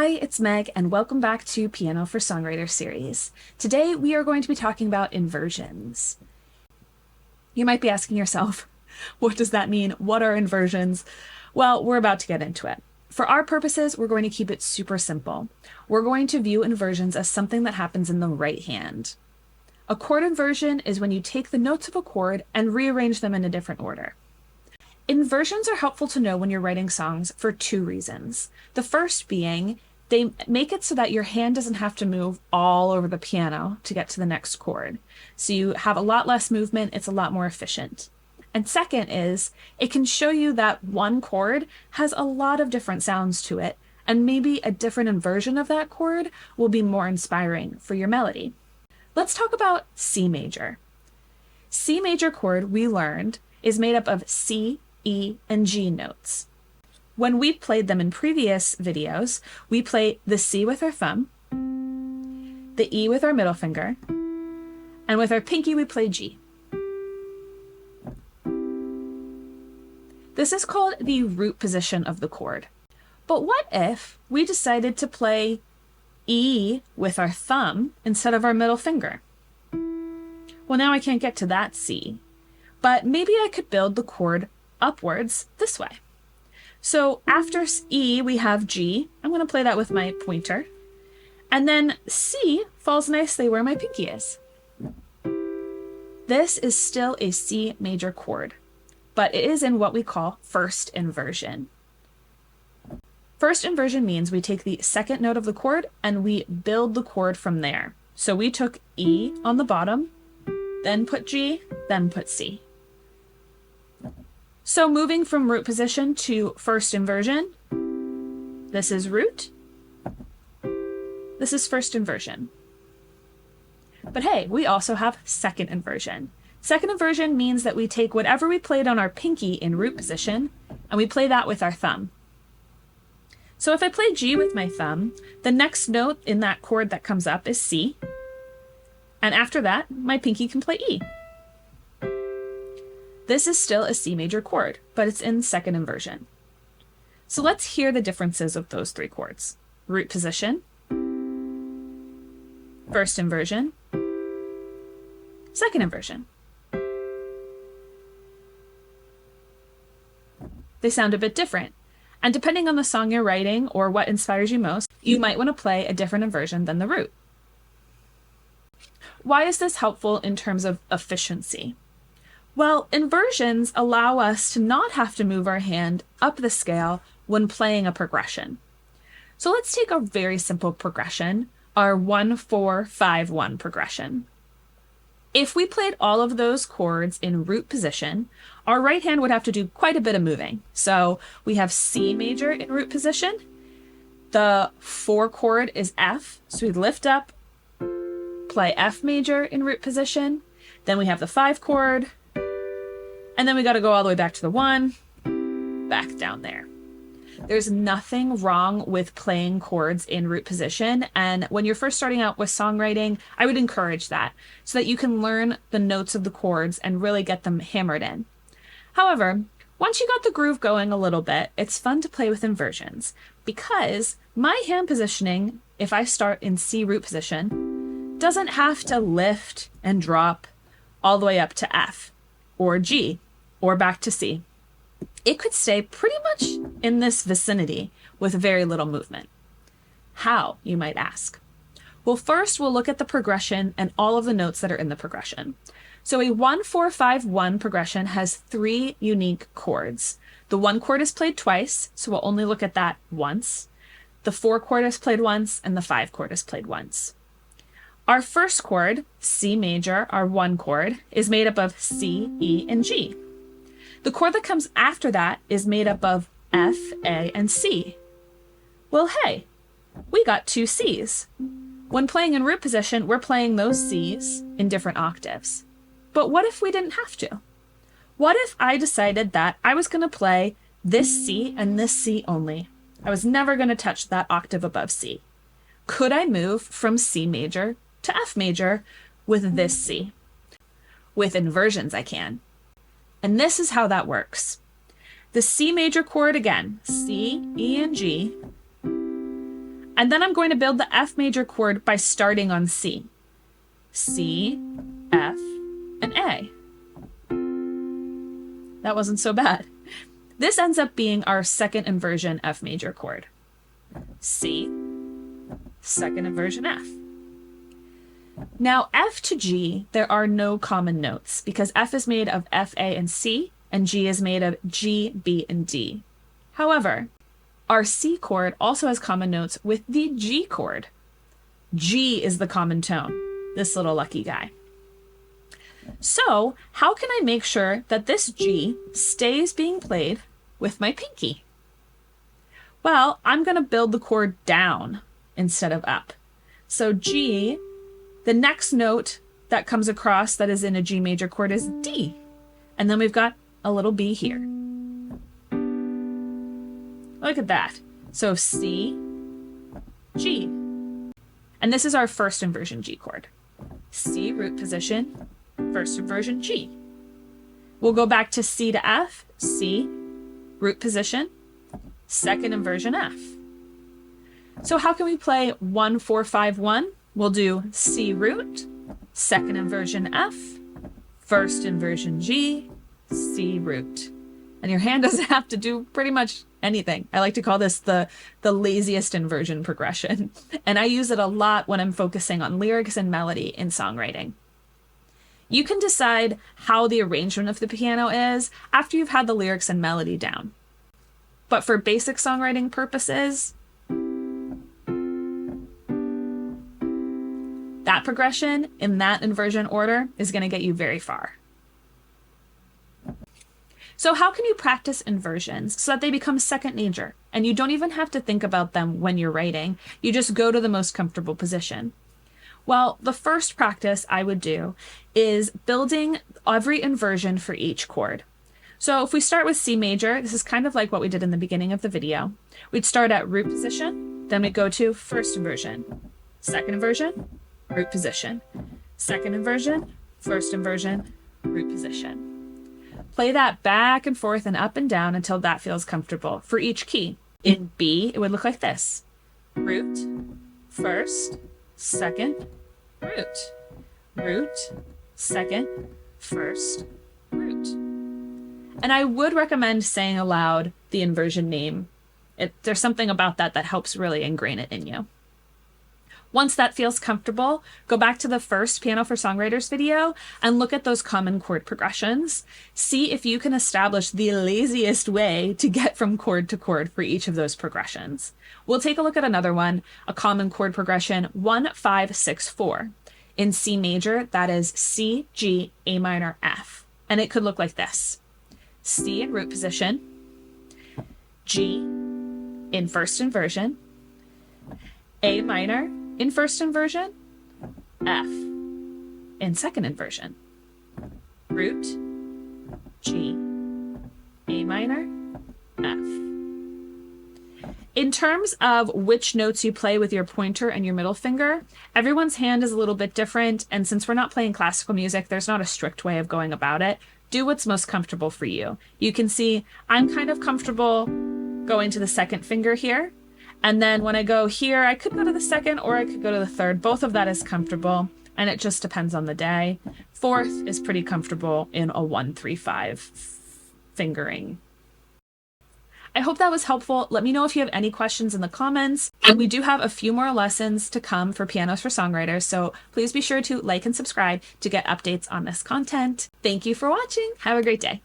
Hi, it's Meg, and welcome back to Piano for Songwriter series. Today we are going to be talking about inversions. You might be asking yourself, what does that mean? What are inversions? Well, we're about to get into it. For our purposes, we're going to keep it super simple. We're going to view inversions as something that happens in the right hand. A chord inversion is when you take the notes of a chord and rearrange them in a different order. Inversions are helpful to know when you're writing songs for two reasons. The first being, they make it so that your hand doesn't have to move all over the piano to get to the next chord. So you have a lot less movement, it's a lot more efficient. And second is, it can show you that one chord has a lot of different sounds to it, and maybe a different inversion of that chord will be more inspiring for your melody. Let's talk about C major. C major chord, we learned, is made up of C, E, and G notes. When we played them in previous videos, we play the C with our thumb, the E with our middle finger, and with our pinky we play G. This is called the root position of the chord. But what if we decided to play E with our thumb instead of our middle finger? Well, now I can't get to that C, but maybe I could build the chord upwards this way. So after E, we have G. I'm going to play that with my pointer. And then C falls nicely where my pinky is. This is still a C major chord, but it is in what we call first inversion. First inversion means we take the second note of the chord and we build the chord from there. So we took E on the bottom, then put G, then put C. So moving from root position to first inversion, this is root, this is first inversion. But hey, we also have second inversion. Second inversion means that we take whatever we played on our pinky in root position and we play that with our thumb. So if I play G with my thumb, the next note in that chord that comes up is C, and after that, my pinky can play E. This is still a C major chord, but it's in second inversion. So let's hear the differences of those three chords. Root position, first inversion, second inversion. They sound a bit different, and depending on the song you're writing or what inspires you most, you might want to play a different inversion than the root. Why is this helpful in terms of efficiency? Well, inversions allow us to not have to move our hand up the scale when playing a progression. So let's take a very simple progression, our 1-4-5-1 progression. If we played all of those chords in root position, our right hand would have to do quite a bit of moving. So we have C major in root position. The 4 chord is F, so we lift up, play F major in root position. Then we have the 5 chord, and then we got to go all the way back to the 1, back down there. There's nothing wrong with playing chords in root position, and when you're first starting out with songwriting, I would encourage that so that you can learn the notes of the chords and really get them hammered in. However, once you got the groove going a little bit, it's fun to play with inversions because my hand positioning, if I start in C root position, doesn't have to lift and drop all the way up to F or G or back to C. It could stay pretty much in this vicinity with very little movement. How, you might ask? Well, first we'll look at the progression and all of the notes that are in the progression. So a 1-4-5-1 progression has 3 unique chords. The 1 chord is played twice, so we'll only look at that once. The 4 chord is played once, and the 5 chord is played once. Our first chord, C major, our 1 chord, is made up of C, E, and G. The chord that comes after that is made up of F, A, and C. Well, hey, we got 2 Cs. When playing in root position, we're playing those Cs in different octaves. But what if we didn't have to? What if I decided that I was going to play this C and this C only? I was never going to touch that octave above C. Could I move from C major to F major with this C? With inversions, I can. And this is how that works. The C major chord again, C, E, and G. And then I'm going to build the F major chord by starting on C. C, F, and A. That wasn't so bad. This ends up being our second inversion F major chord. C, second inversion F. Now F to G, there are no common notes because F is made of F, A, and C, and G is made of G, B, and D. However, our C chord also has common notes with the G chord. G is the common tone, this little lucky guy. So how can I make sure that this G stays being played with my pinky? Well, I'm going to build the chord down instead of up. So G, the next note that comes across that is in a G major chord is D. And then we've got a little B here. Look at that. So C, G. And this is our first inversion G chord. C, root position, first inversion G. We'll go back to C to F, C, root position, second inversion F. So how can we play 1, 4, 5, 1? We'll do C root, second inversion F, first inversion G, C root. And your hand doesn't have to do pretty much anything. I like to call this the laziest inversion progression. And I use it a lot when I'm focusing on lyrics and melody in songwriting. You can decide how the arrangement of the piano is after you've had the lyrics and melody down. But for basic songwriting purposes, that progression in that inversion order is going to get you very far. So how can you practice inversions so that they become second nature and you don't even have to think about them when you're writing? You just go to the most comfortable position. Well, the first practice I would do is building every inversion for each chord. So if we start with C major, this is kind of like what we did in the beginning of the video. We'd start at root position, then we'd go to first inversion, second inversion, root position, second inversion, first inversion, root position. Play that back and forth and up and down until that feels comfortable for each key. In B, it would look like this. Root, first, second, root, root, second, first, root. And I would recommend saying aloud the inversion name. There's something about that that helps really ingrain it in you. Once that feels comfortable, go back to the first Piano for Songwriters video and look at those common chord progressions. See if you can establish the laziest way to get from chord to chord for each of those progressions. We'll take a look at another one, a common chord progression, 1, 5, 6, 4. In C major, that is C, G, A minor, F. And it could look like this. C in root position, G in first inversion, A minor in first inversion, F in second inversion, root, G, A minor, F. In terms of which notes you play with your pointer and your middle finger, everyone's hand is a little bit different, and since we're not playing classical music, there's not a strict way of going about it. Do what's most comfortable for you. You can see I'm kind of comfortable going to the second finger here. And then when I go here, I could go to the second or I could go to the third. Both of that is comfortable, and it just depends on the day. Fourth is pretty comfortable in a 1, 3, 5 fingering. I hope that was helpful. Let me know if you have any questions in the comments. And we do have a few more lessons to come for Pianos for Songwriters, so please be sure to like and subscribe to get updates on this content. Thank you for watching. Have a great day.